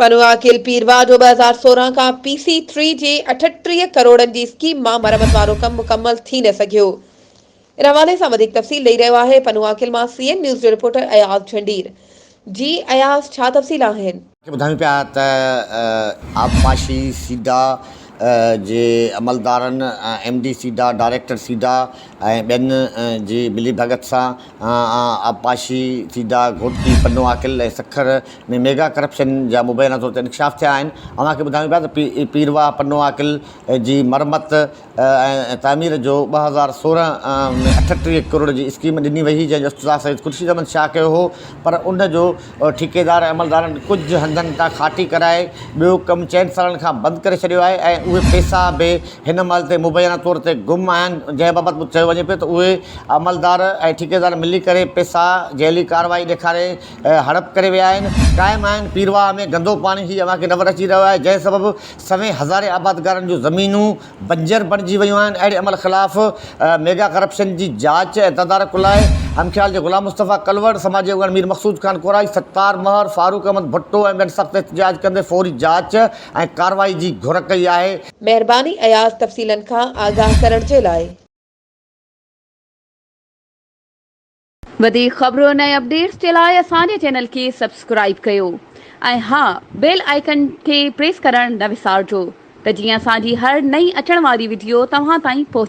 पनुआकिल पीरवा जो 2016 का PC3 जे 38 करोड़नि जी scheme मां मरमत वारो कम मुकम्मल थी न सघियो। इन हवाले सां वधीक तफ़सील ॾेई रहियो आहे पनुआकिल मां CN न्यूज़ जो रिपोर्टर अयाज़ झंडीर। जी अयाज़, छा तफ़सील आहिनि? ॿुधायूं पिया त आबपाशी सीडा जे अमलदारनि MD सीडा, डायरेक्टर सीडा ऐं ॿियनि जी मिली भगत सां आबपाशी सीडा, घोटकी, पनुआकिल ऐं सखर में मेगा करप्शन जा मुबैना तौर ते इंकशाफ थिया आहिनि। अव्हांखे ॿुधायूं पिया त पीरवा पनुआकिल जी मरमत ऐं तामीर जो 2016 में 38 करोड़ जी स्कीम ॾिनी वई हुई, जंहिंजो इफ़्तिताह सईद खुर्शीद अहमद शाह कयो हो, पर उनजो ठेकेदार अमलदारनि कुझु हंधनि तां खाटी कराए ॿियो कमु 4 सालनि खां बंदि करे छॾियो आहे ऐं उहे पैसा बि हिन महिल ते मुबैना तौर ते गुम आहिनि, जंहिं बाबति चयो वञे पियो त उहे अमलदार ऐं ठेकेदार मिली करे पैसा जैली कार्रवाई ॾेखारे हड़प करे विया आहिनि, क़ाइमु आहिनि। पीरवा में गंदो पाणी ही अव्हांखे नज़र अची रहियो आहे, जंहिं सबबु सवें हज़ारे आबादगारनि जूं ज़मीनूं बंजर बणिजी वियूं आहिनि। अहिड़े अमल ख़िलाफ़ मेगा करप्शन जी जांच ऐं तदारक लाइ अमख्याल जे ग़ुलाम मुस्तफ़ा कलवड़, समाजी अॻवान मीर मक़सूद ख़ान कोराई, सत्तार महर, फारूक अहमद भुट्टो ऐं ॿियनि सख़्त एहतिजाज कंदे फौरी जांच ऐं कार्रवाई जी घुर कई आहे। महिरबानी अयाज़ तफ़सीलनि खां आगाह करण जे लाइ। वधीक ख़बरुनि ऐं अपडेट्स जे लाइ असांजे चैनल खे सब्सक्राइब कयो ऐं हा, बेल आइकन खे प्रेस करणु न विसारिजो त जीअं असांजी हर नई अचण वारी वीडियो तव्हां ताईं पहुचे।